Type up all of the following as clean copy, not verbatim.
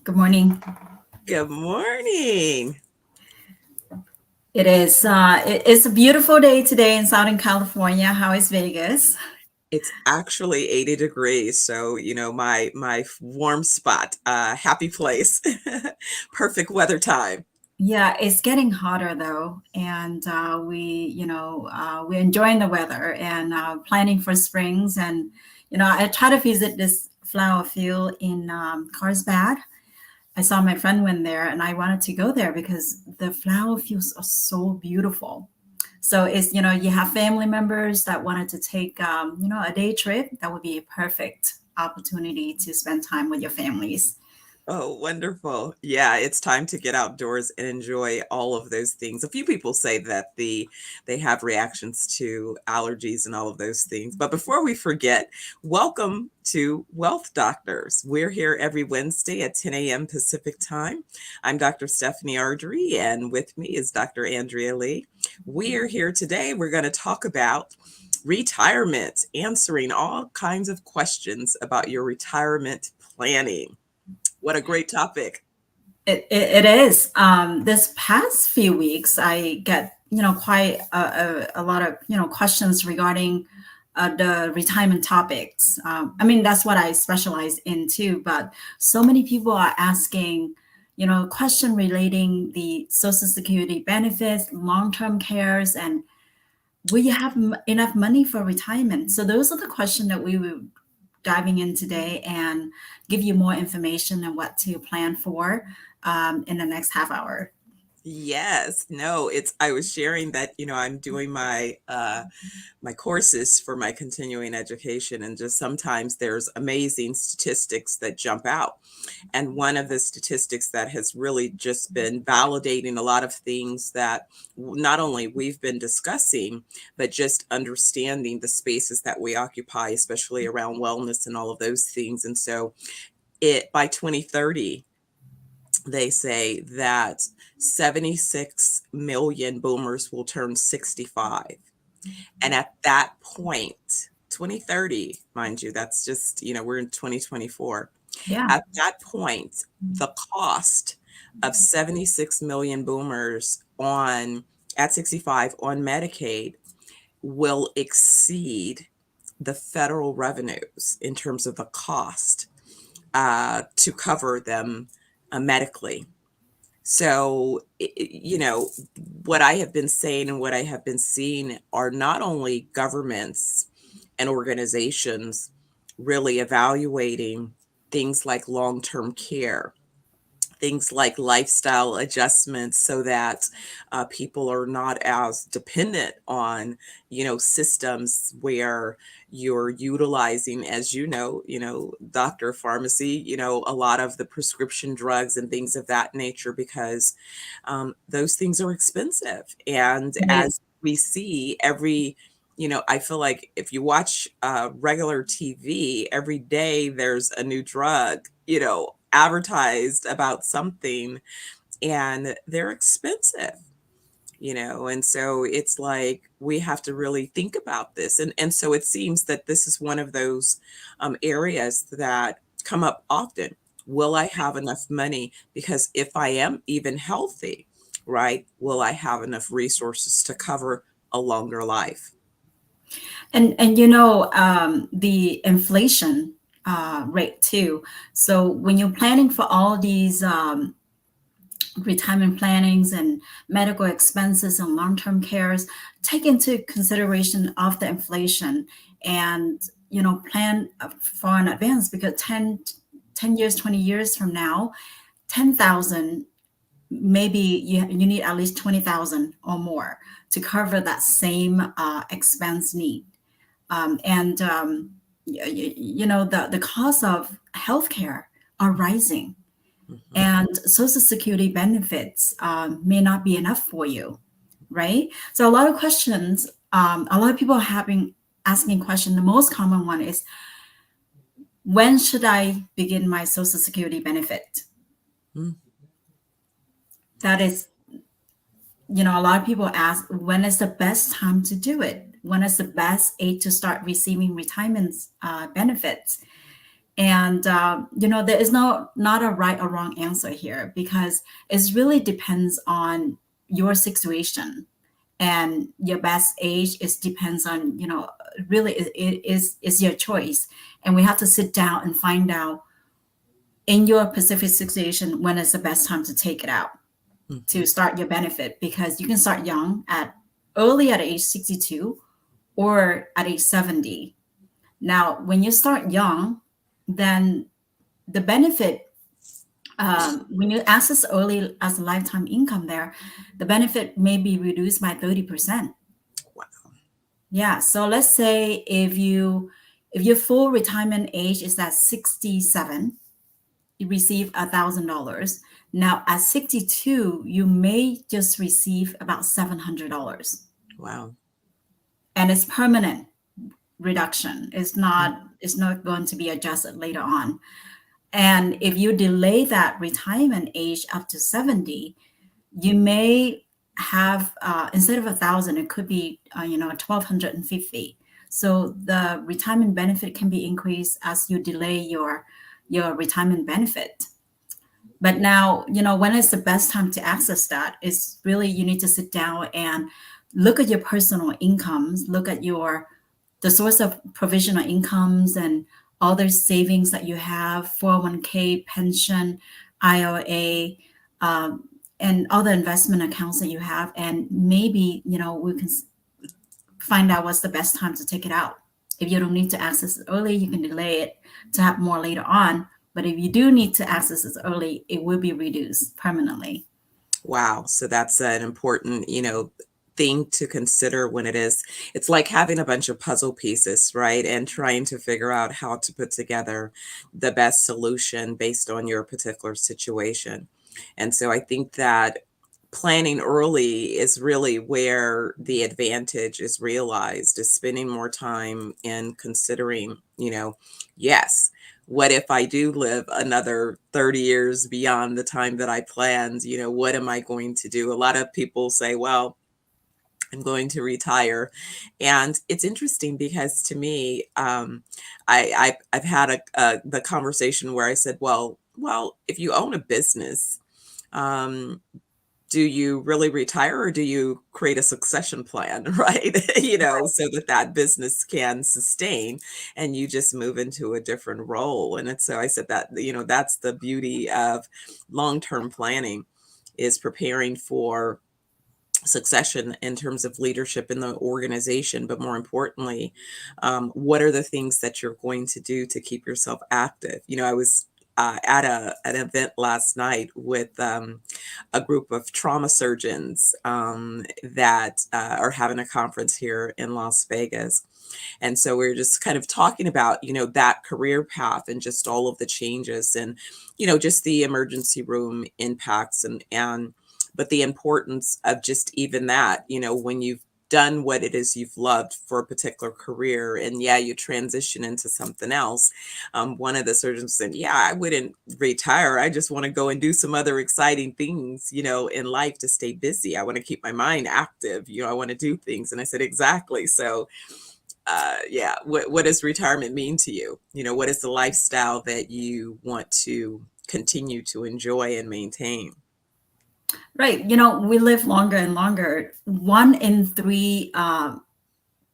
Good morning. Good morning. It's a beautiful day today in Southern California. How is Vegas? It's actually 80 degrees, so my warm spot, happy place. Perfect weather time. Yeah, it's getting hotter though, and we're enjoying the weather and planning for springs. And I try to visit this flower field in Carlsbad. I saw my friend went there, and I wanted to go there because the flower fields are so beautiful. So it's, you have family members that wanted to take, a day trip. That would be a perfect opportunity to spend time with your families. Oh, wonderful. Yeah, it's time to get outdoors and enjoy all of those things. A few people say that they have reactions to allergies and all of those things. But before we forget, welcome to Wealth Doctors. We're here every Wednesday at 10 a.m. Pacific time. I'm Dr. Stephanie Ardrey, and with me is Dr. Andrea Le. We are here today. We're going to talk about retirement, answering all kinds of questions about your retirement planning. What a great topic. It is. This past few weeks, I get, quite a lot of, questions regarding the retirement topics. I mean, that's what I specialize in too, but so many people are asking, question relating the Social Security benefits, long-term cares, and will you have enough money for retirement? So those are the questions that we will diving in today and give you more information on what to plan for in the next half hour. Yes, no, it's I was sharing that, I'm doing my courses for my continuing education, and just sometimes there's amazing statistics that jump out. And one of the statistics that has really just been validating a lot of things that not only we've been discussing, but just understanding the spaces that we occupy, especially around wellness and all of those things. And so it by 2030, they say that 76 million boomers will turn 65. And at that point, 2030, mind you, that's just, we're in 2024. Yeah. At that point, the cost of 76 million boomers on at 65 on Medicaid will exceed the federal revenues in terms of the cost to cover them medically. So, what I have been saying and what I have been seeing are not only governments and organizations really evaluating things like long-term care, things like lifestyle adjustments so that people are not as dependent on systems where you're utilizing, as doctor, pharmacy, a lot of the prescription drugs and things of that nature, because those things are expensive. And It is. as we see every I feel like if you watch regular TV every day, there's a new drug, advertised about something, and they're expensive, and so it's like we have to really think about this. And so it seems that this is one of those areas that come up often. Will I have enough money? Because if I am even healthy, right, will I have enough resources to cover a longer life? And the inflation rate too. So when you're planning for all these retirement plannings and medical expenses and long-term cares, take into consideration of the inflation, and plan far in advance, because 10 years, 20 years from now, 10,000, maybe you need at least 20,000 or more to cover that same expense need. And the cost of healthcare are rising, Mhm. and Social Security benefits may not be enough for you, right? So a lot of questions, a lot of people are having asking question. The most common one is, when should I begin my Social Security benefit? Mm. That is, a lot of people ask, when is the best time to do it? When is the best age to start receiving retirement benefits? And there is not a right or wrong answer here, because it really depends on your situation, and your best age depends on, really it is your choice. And we have to sit down and find out in your specific situation when is the best time to take it out, to start your benefit, because you can start young early at age 62 or at age 70. Now, when you start young, then the benefit, when you access early as a lifetime income there, the benefit may be reduced by 30%. Wow. Yeah. So let's say if your full retirement age is at 67, you receive $1,000. Now at 62, you may just receive about $700. Wow. And it's permanent reduction. It's not going to be adjusted later on. And if you delay that retirement age up to 70, you may have, instead of 1,000, it could be 1,250. So the retirement benefit can be increased as you delay your retirement benefit. But now, when is the best time to access that? Is really, you need to sit down and look at your personal incomes, look at the source of provisional incomes and other savings that you have, 401k, pension, IRA, and other investment accounts that you have. And maybe, we can find out what's the best time to take it out. If you don't need to access it early, you can delay it to have more later on. But if you do need to access it early, it will be reduced permanently. Wow. So that's an important, thing to consider when it's like having a bunch of puzzle pieces, right? And trying to figure out how to put together the best solution based on your particular situation. And so I think that planning early is really where the advantage is realized, is spending more time in considering, yes, what if I do live another 30 years beyond the time that I planned? What am I going to do? A lot of people say, well, I'm going to retire. And it's interesting because to me, I've had the conversation where I said, well, if you own a business, do you really retire, or do you create a succession plan, right? So that business can sustain and you just move into a different role. And so I said that, that's the beauty of long-term planning, is preparing for succession in terms of leadership in the organization, but more importantly, what are the things that you're going to do to keep yourself active? I was at an event last night with a group of trauma surgeons that are having a conference here in Las Vegas. And so we are just kind of talking about, that career path and just all of the changes and, just the emergency room impacts but the importance of just even that, when you've done what it is you've loved for a particular career, and you transition into something else. One of the surgeons said, I wouldn't retire. I just want to go and do some other exciting things, in life to stay busy. I want to keep my mind active. I want to do things. And I said, exactly. So what does retirement mean to you? What is the lifestyle that you want to continue to enjoy and maintain? Right. We live longer and longer. 1 in 3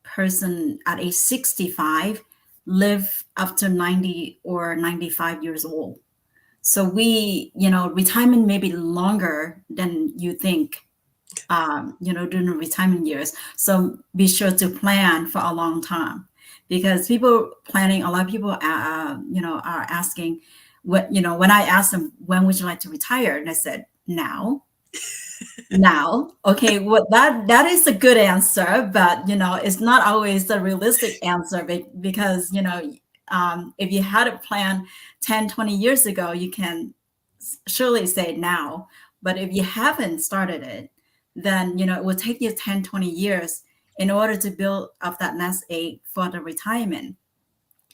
person at age 65 live up to 90 or 95 years old. So retirement may be longer than you think, during the retirement years. So be sure to plan for a long time, because a lot of people, are asking, when I asked them, when would you like to retire? And I said, now. Okay, well, that is a good answer, but it's not always the realistic answer, because if you had a plan 10, 20 years ago, you can surely say now. But if you haven't started it, then it will take you 10, 20 years in order to build up that nest egg for the retirement.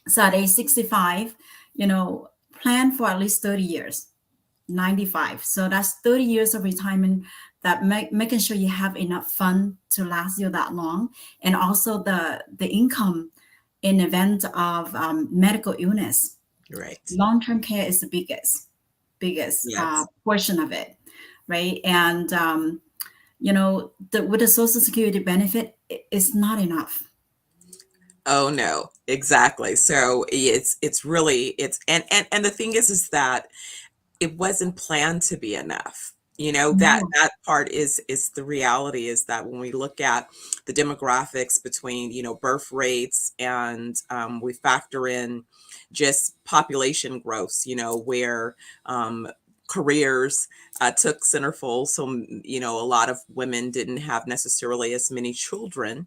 So at age 65, plan for at least 30 years. 95. So that's 30 years of retirement, that making sure you have enough fund to last you that long. And also the income in event of medical illness. Right. Long-term care is the biggest Yes. portion of it, right? And with the Social Security benefit, it's not enough. Oh no, exactly. So it's really and the thing is that it wasn't planned to be enough. You know, that No, that part is the reality, is that when we look at the demographics between, birth rates, and we factor in just population growth, where um, careers took centerfold. So, a lot of women didn't have necessarily as many children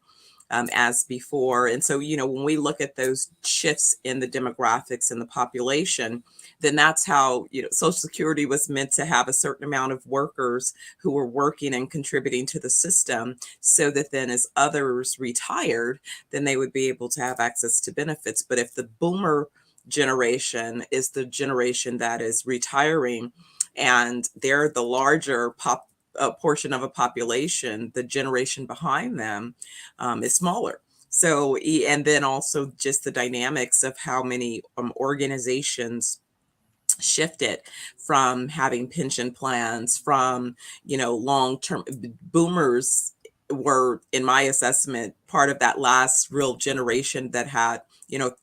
as before. And so, when we look at those shifts in the demographics and the population, then that's how, Social Security was meant to have a certain amount of workers who were working and contributing to the system, so that then as others retired, then they would be able to have access to benefits. But if the boomer generation is the generation that is retiring, and they're the larger portion of a population, the generation behind them is smaller. So, and then also just the dynamics of how many organizations shifted from having pension plans, from, long term. Boomers were, in my assessment, part of that last real generation that had,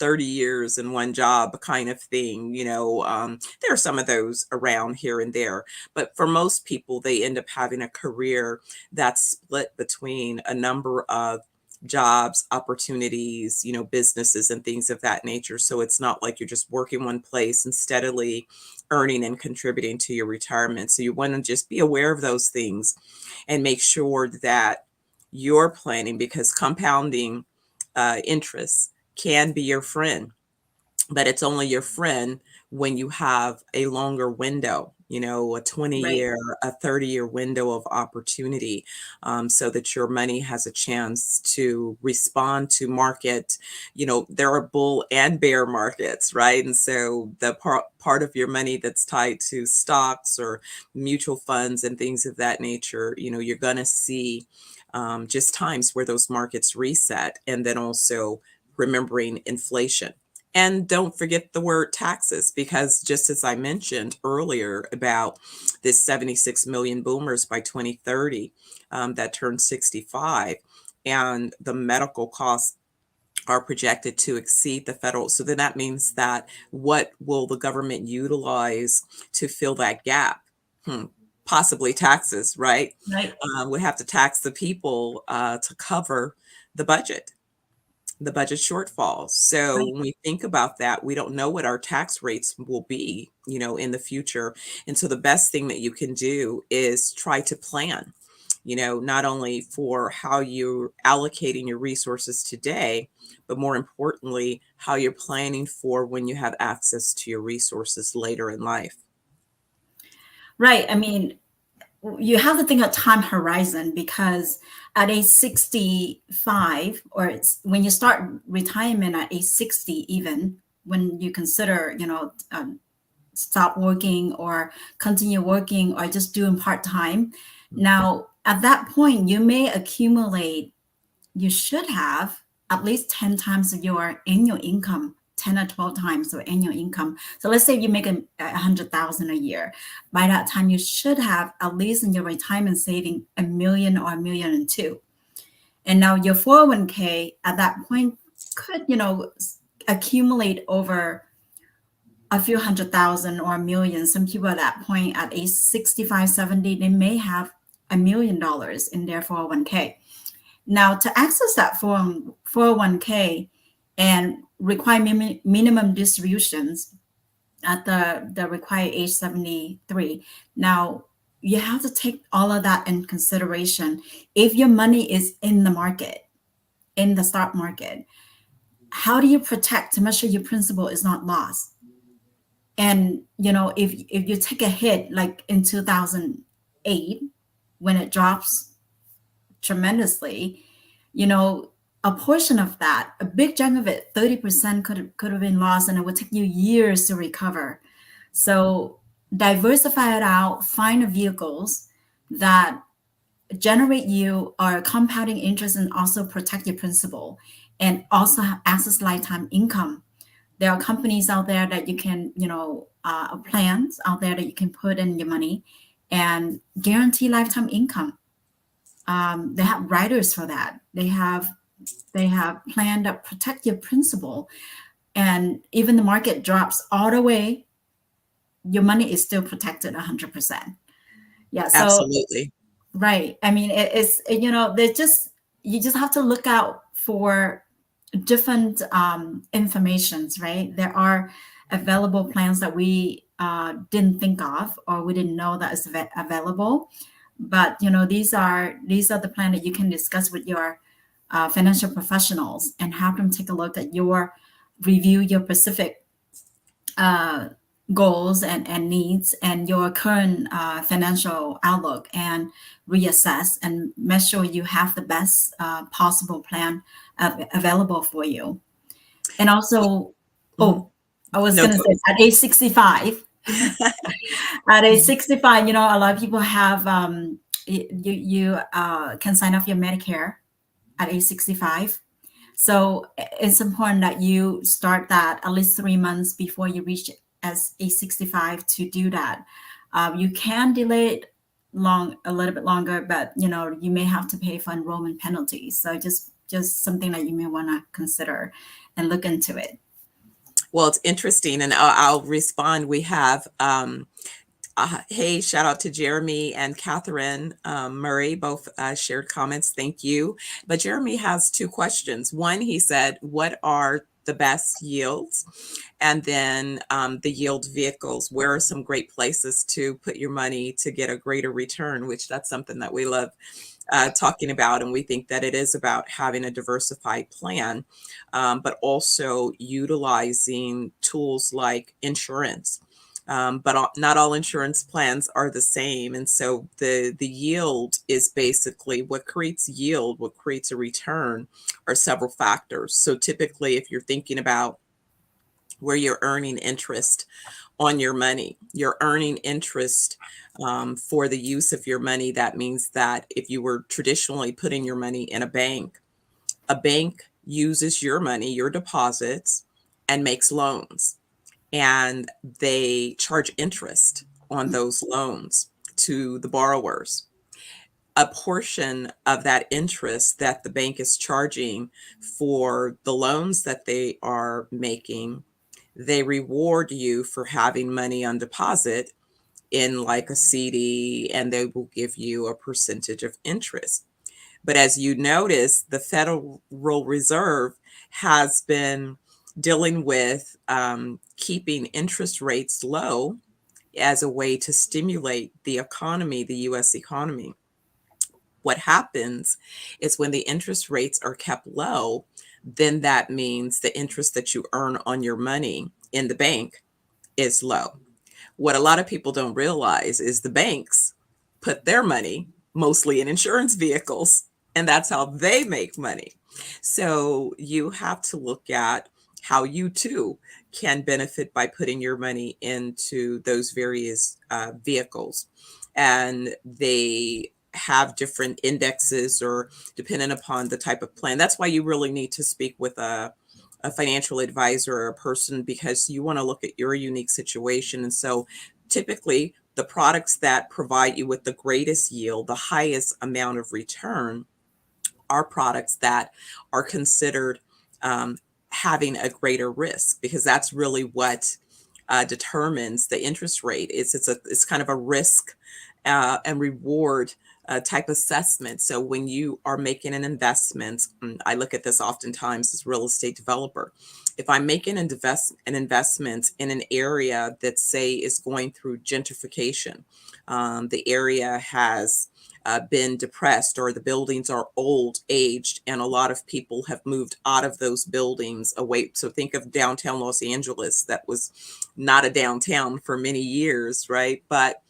30 years in one job kind of thing. There are some of those around here and there, but for most people, they end up having a career that's split between a number of jobs, opportunities, businesses and things of that nature. So it's not like you're just working one place and steadily earning and contributing to your retirement. So you want to just be aware of those things and make sure that you're planning, because compounding interest can be your friend, but it's only your friend when you have a longer window, a 20 right. year, a 30-year window of opportunity, so that your money has a chance to respond to market. There are bull and bear markets, right? And so the part of your money that's tied to stocks or mutual funds and things of that nature, you're going to see just times where those markets reset. And then also remembering inflation. And don't forget the word taxes, because just as I mentioned earlier about this 76 million boomers by 2030 that turned 65, and the medical costs are projected to exceed the federal. So then that means that what will the government utilize to fill that gap? Hmm. Possibly taxes, right? Right. We have to tax the people to cover the budget the budget shortfall. So Right. when we think about that, we don't know what our tax rates will be, in the future. And so the best thing that you can do is try to plan, not only for how you're allocating your resources today, but more importantly, how you're planning for when you have access to your resources later in life. Right. I mean, you have to think of time horizon, because at age 65, or when you start retirement at age 60, even when you consider, stop working or continue working or just doing part-time. Now, at that point, you may accumulate, you should have at least 10 times of your annual income, 10 or 12 times of annual income. So let's say you make 100,000 a year. By that time, you should have at least in your retirement saving 1 million or 1,2 million. And now your 401k at that point could, accumulate over a few 100,000 or 1 million. Some people at that point at age 65, 70, they may have $1 million in their 401k. Now, to access that 401k and require minimum distributions at the required age 73, now you have to take all of that in consideration. If your money is in the market, in the stock market, how do you protect to make sure your principal is not lost? And if you take a hit like in 2008 when it drops tremendously, a portion of that, a big chunk of it, 30% could have been lost, and it would take you years to recover. So diversify it out, find the vehicles that generate you or compounding interest and also protect your principal, and also have access lifetime income There are companies out there that you can, plans out there that you can put in your money and guarantee lifetime income. They have riders for that. They have plan that protect your principal, and even the market drops all the way, your money is still protected 100%. Yeah. So Absolutely. right. I mean, it's, they just, you just have to look out for different informations, right? There are available plans that we didn't think of, or we didn't know that is available. But these are the plan that you can discuss with your financial professionals and have them take a look at review your specific uh, goals and needs and your current financial outlook, and reassess and make sure you have the best possible plan available for you. And also, Mhm. oh, I was No, going to say at age 65, at age 65, a lot of people have, you can sign up for your Medicare at age 65. So it's important that you start that at least 3 months before you reach as age 65 to do that. You can delay it a little bit longer, but you may have to pay for enrollment penalties. So just something that you may want to consider and look into it. well, it's interesting, and I'll respond. We have hey, shout out to Jeremy and Catherine Murray, both shared comments. Thank you. But Jeremy has two questions. One, he said, what are the best yields? And then the yield vehicles. Where are some great places to put your money to get a greater return? Which that's something that we love talking about. And we think that it is about having a diversified plan, but also utilizing tools like insurance. But not all insurance plans are the same. And so the yield is basically what creates yield, what creates a return are several factors. So typically, if you're thinking about where you're earning interest on your money, you're earning interest for the use of your money. That means that if you were traditionally putting your money in a bank uses your money, your deposits, and makes loans, and they charge interest on those loans to the borrowers. A portion of that interest that the bank is charging for the loans that they are making, they reward you for having money on deposit in like a CD, and they will give you a percentage of interest. But as you notice, the Federal Reserve has been dealing with keeping interest rates low as a way to stimulate the economy, the US economy. What happens is when the interest rates are kept low, then that means the interest that you earn on your money in the bank is low. What a lot of people don't realize is the banks put their money mostly in insurance vehicles, and that's how they make money. So you have to look at how you too can benefit by putting your money into those various vehicles. And they have different indexes or dependent upon the type of plan. That's why you really need to speak with a financial advisor or a person, because you want to look at your unique situation. And so typically the products that provide you with the greatest yield, the highest amount of return, are products that are considered having a greater risk, because that's really what determines the interest rate. It's kind of a risk and reward type assessment. So when you are making an investment, I look at this oftentimes as real estate developer. If I'm making an investment in an area that, say, is going through gentrification, the area has been depressed, or the buildings are old, aged, and a lot of people have moved out of those buildings away. So think of downtown Los Angeles. That was not a downtown for many years, right? But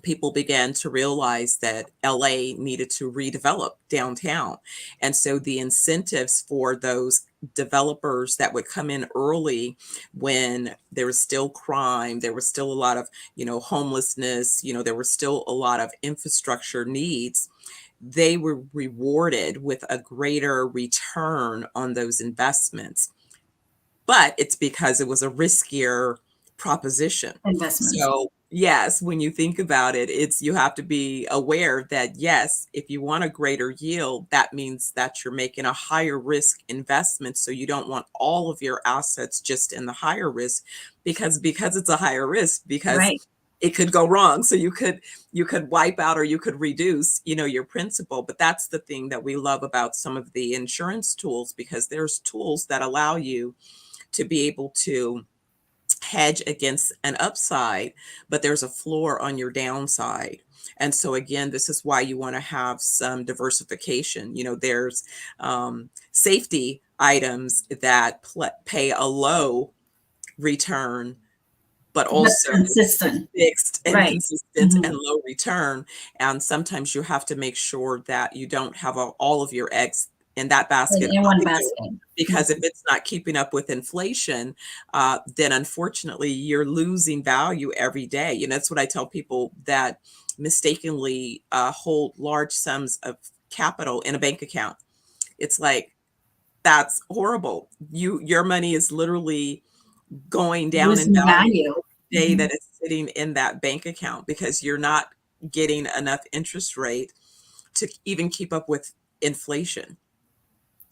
people began to realize that LA needed to redevelop downtown. And so the incentives for those developers that would come in early when there was still crime, there was still a lot of, homelessness, there were still a lot of infrastructure needs, they were rewarded with a greater return on those investments. but it's because it was a riskier proposition. Investments. So yes, when you think about it, you have to be aware that yes, if you want a greater yield, that means that you're making a higher risk investment. So you don't want all of your assets just in the higher risk because it's a higher risk, because Right. it could go wrong. So you could wipe out, or you could reduce, your principal. But that's the thing that we love about some of the insurance tools, because there's tools that allow you to be able to hedge against an upside, but there's a floor on your downside. And so again, this is why you want to have some diversification. There's safety items that pay a low return, but But also a consistent. fixed and Right. consistent Mhm. and low return. And sometimes you have to make sure that you don't have all of your eggs in that basket In one either, basket. because if it's not keeping up with inflation, then unfortunately you're losing value every day. That's what I tell people that mistakenly hold large sums of capital in a bank account. It's like, that's horrible. Your money is literally going down in Losing value value. day Mhm. that it's sitting in that bank account, because you're not getting enough interest rate to even keep up with inflation.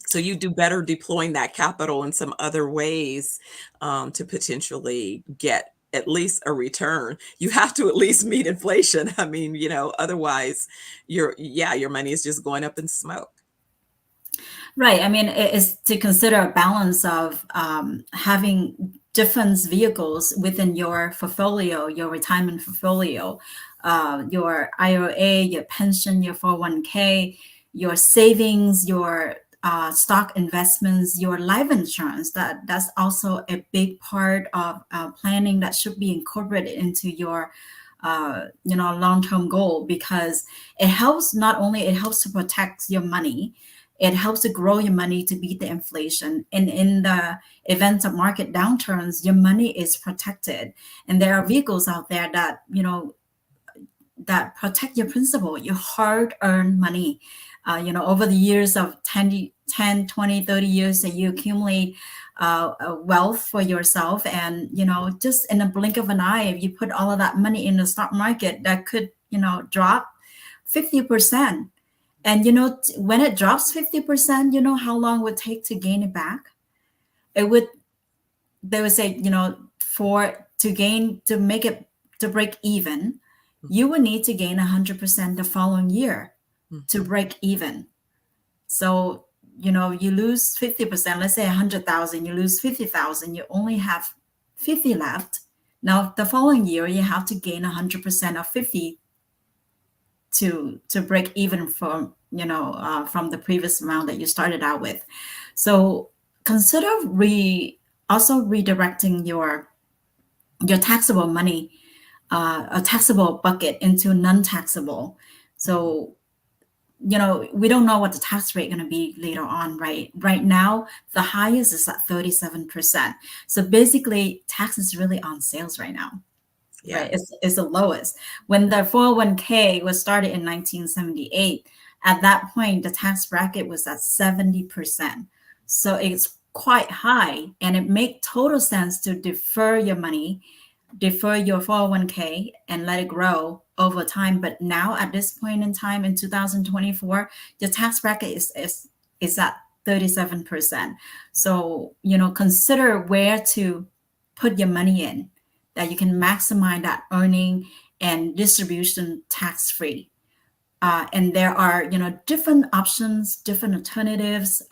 So you do better deploying that capital in some other ways, to potentially get at least a return. You have to at least meet inflation. I mean, otherwise your money is just going up in smoke. Right. I mean, it's to consider a balance of having different vehicles within your portfolio, your retirement portfolio, your IRA, your pension, your 401k, your savings, your stock investments, your life insurance. That's also a big part of planning that should be incorporated into your long-term goal, because it helps, not only it helps to protect your money, it helps to grow your money to beat the inflation. And in the event of market downturns, your money is protected. And there are vehicles out there that, that protect your principal, your hard-earned money. Over the years of 10, 20, 30 years that you accumulate wealth for yourself. And, just in a blink of an eye, if you put all of that money in the stock market, that could, drop 50%. And when it drops 50%, you know how long it would take to gain it back? It would, they would say, for to make it, to break even, you would need to gain 100% the following year to Mhm. break even. So, you lose 50%, let's say 100,000, you lose 50,000, you only have 50 left. Now, the following year, you have to gain 100% of 50 to break even from the previous amount that you started out with. So consider also redirecting your taxable money, a taxable bucket into non-taxable. Mhm. So we don't know what the tax rate going to be later on, right? Right now, the highest is at 37%. So basically, tax is really on sales right now, right? Yes. It's the lowest. When the 401k was started in 1978, at that point, the tax bracket was at 70%. So it's quite high, and it makes total sense to defer your money, defer your 401k, and let it grow over time. But now, at this point in time in 2024, the tax bracket is at 37%. So, consider where to put your money in, that you can maximize that earning and distribution tax free. And there are, different options, different alternatives,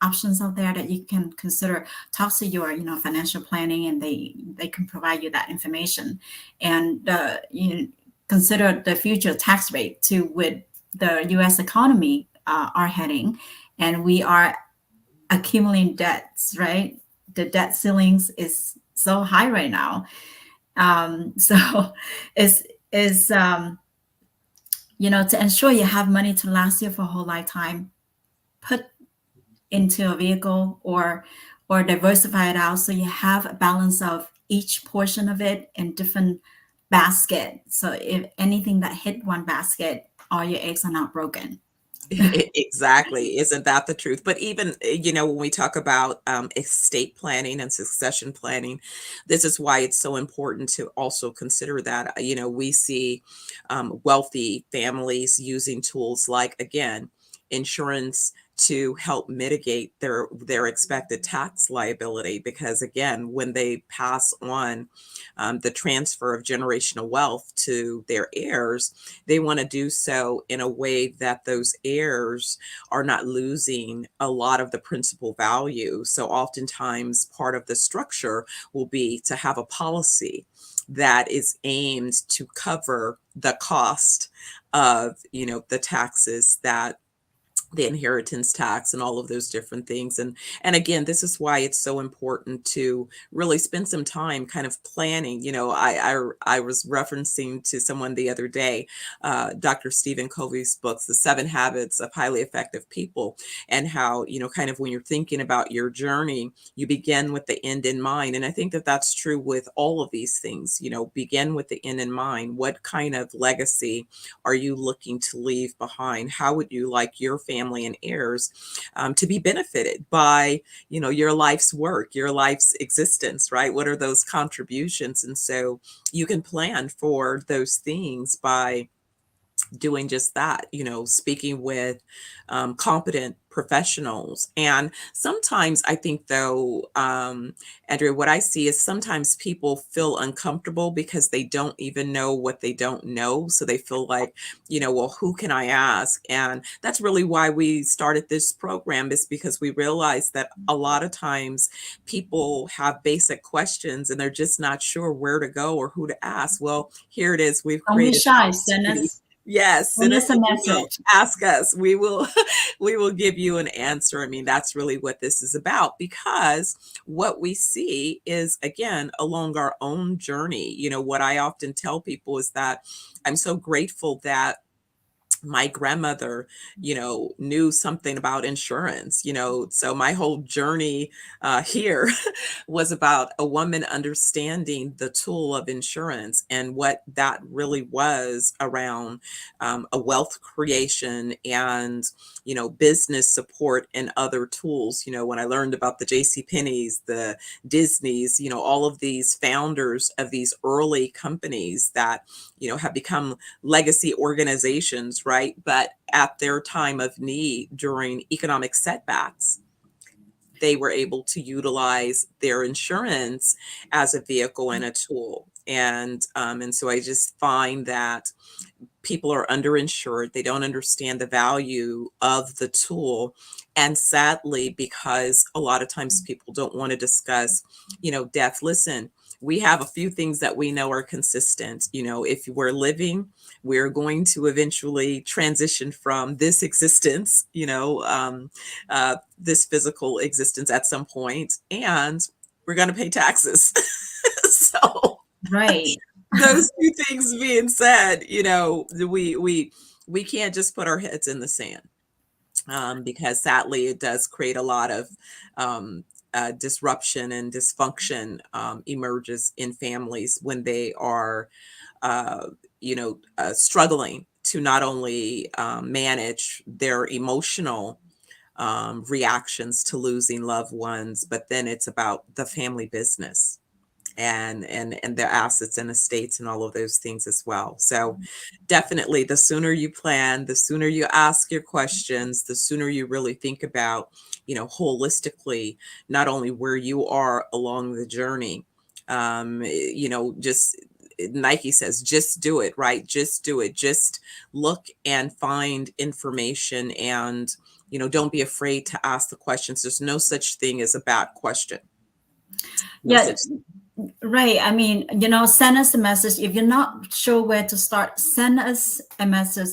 options out there that you can consider. Talk to your, financial planning, and they can provide you that information. And consider the future tax rate to with the U.S. economy are heading, and we are accumulating debts, right? The debt ceilings is so high right now. So is to ensure you have money to last you for a whole lifetime, put into a vehicle, or diversify it out, so you have a balance of each portion of it in different basket. So if anything that hit one basket, all your eggs are not broken. Exactly. Isn't that the truth? But even, when we talk about estate planning and succession planning, this is why it's so important to also consider that. We see wealthy families using tools like, again, insurance to help mitigate their expected tax liability, because again, when they pass on the transfer of generational wealth to their heirs, they want to do so in a way that those heirs are not losing a lot of the principal value. So oftentimes part of the structure will be to have a policy that is aimed to cover the cost of, the taxes, that the inheritance tax and all of those different things. And again, this is why it's so important to really spend some time kind of planning. I was referencing to someone the other day, Dr. Stephen Covey's books, The 7 Habits of Highly Effective People, and how, kind of when you're thinking about your journey, you begin with the end in mind. And I think that that's true with all of these things. Begin with the end in mind. What kind of legacy are you looking to leave behind? How would you like your family and heirs to be benefited by, your life's work, your life's existence, right? What are those contributions? And so you can plan for those things by doing just that, speaking with competent professionals. And sometimes I think, though, Andrea, what I see is sometimes people feel uncomfortable because they don't even know what they don't know. So they feel like, well, who can I ask? And that's really why we started this program, is because we realized that a lot of times people have basic questions and they're just not sure where to go or who to ask. Well, here it is. We've Don't be created shy, an opportunity. Yes, send send us us a an email. message. Ask us. We will we will give you an answer. I mean, that's really what this is about, because what we see is, again, along our own journey. What I often tell people is that I'm so grateful that my grandmother, knew something about insurance, so my whole journey here was about a woman understanding the tool of insurance and what that really was around a wealth creation and, business support and other tools. When I learned about the JC Penney's, the Disney's, all of these founders of these early companies that, have become legacy organizations, right? But at their time of need during economic setbacks, they were able to utilize their insurance as a vehicle and a tool. And so I just find that people are underinsured. They don't understand the value of the tool. And sadly, because a lot of times people don't want to discuss, death. Listen, we have a few things that we know are consistent. If we're living, we're going to eventually transition from this existence, this physical existence at some point, and we're going to pay taxes. So Right. those two things being said, we can't just put our heads in the sand, because sadly it does create a lot of disruption and dysfunction emerges in families when they are, struggling to not only manage their emotional reactions to losing loved ones, but then it's about the family business and their assets and estates and all of those things as well. So definitely, the sooner you plan, the sooner you ask your questions, the sooner you really think about, holistically, not only where you are along the journey, just Nike says, just do it, right? Just do it. Just look and find information, and, don't be afraid to ask the questions. There's no such thing as a bad question. No Yeah, such. right. I mean, send us a message. If you're not sure where to start, send us a message.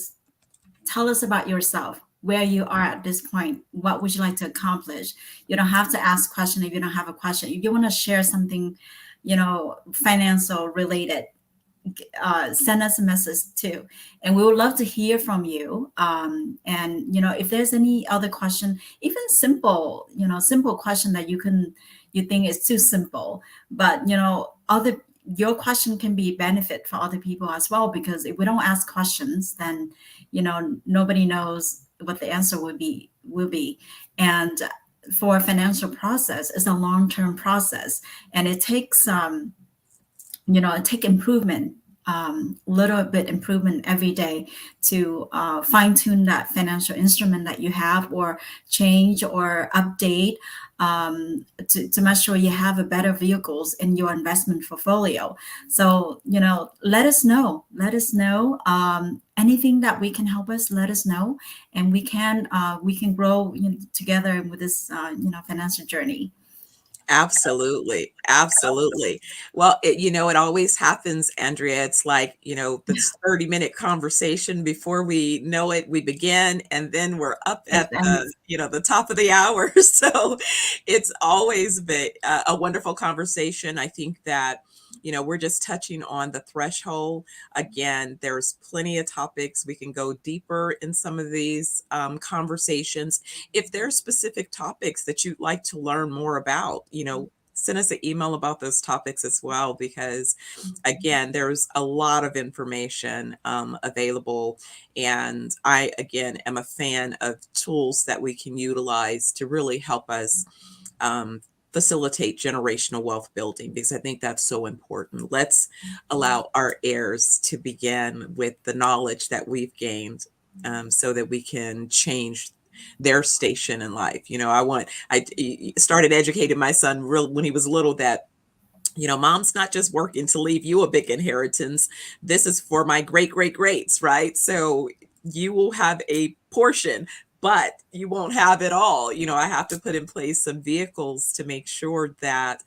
Tell us about yourself, where you are at this point. What would you like to accomplish? You don't have to ask question if you don't have a question. If you want to share something, financial related, send us a message too, and we would love to hear from you. And if there's any other question, even simple question that you think is too simple, but other your question can be benefit for other people as well, because if we don't ask questions, then nobody knows what the answer will be. And for a financial process, it's a long-term process, and it takes it take improvement, little bit improvement every day to fine tune that financial instrument that you have, or change or update, to make sure you have a better vehicles in your investment portfolio. So, let us know. Let us know anything that we can help us. Let us know, and we can grow together with this financial journey. Absolutely. Absolutely. Well, it always happens, Andrea. It's like, this 30-minute conversation. Before we know it, we begin, and then we're up It at ends. the top of the hour. So it's always been a wonderful conversation. I think that, we're just touching on the threshold. Again, there's plenty of topics. We can go deeper in some of these conversations. If there are specific topics that you'd like to learn more about, send us an email about those topics as well, because again, there's a lot of information available. And I, again, am a fan of tools that we can utilize to really help us facilitate generational wealth building, because I think that's so important. Let's allow our heirs to begin with the knowledge that we've gained, so that we can change their station in life. I started educating my son when he was little, that mom's not just working to leave you a big inheritance. This is for my great great greats, right? So you will have a portion, but you won't have it all. I have to put in place some vehicles to make sure that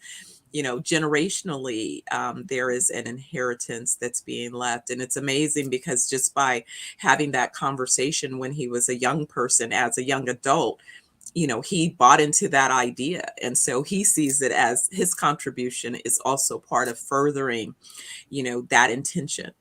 generationally, there is an inheritance that's being left. And it's amazing, because just by having that conversation when he was a young person, as a young adult, he bought into that idea. And so he sees it as his contribution is also part of furthering, that intention.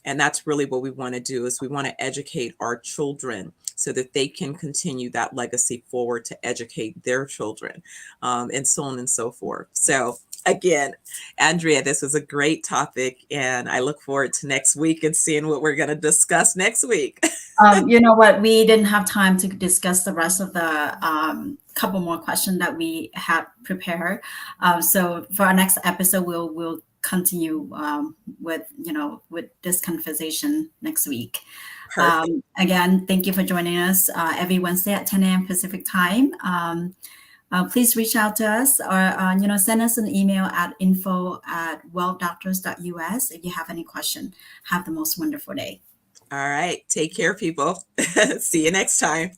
And that's really what we want to do, is we want to educate our children so that they can continue that legacy forward to educate their children, and so on and so forth. So again, Andrea, this was a great topic, and I look forward to next week and seeing what we're going to discuss next week. You know what? We didn't have time to discuss the rest of the couple more questions that we had prepared. So for our next episode, we'll continue with this conversation next week. Perfect. Again, thank you for joining us every Wednesday at 10 a.m. Pacific time. Please reach out to us, or send us an email at info@wealthdoctors.us if you have any question. Have the most wonderful day. All right. Take care, people. See you next time.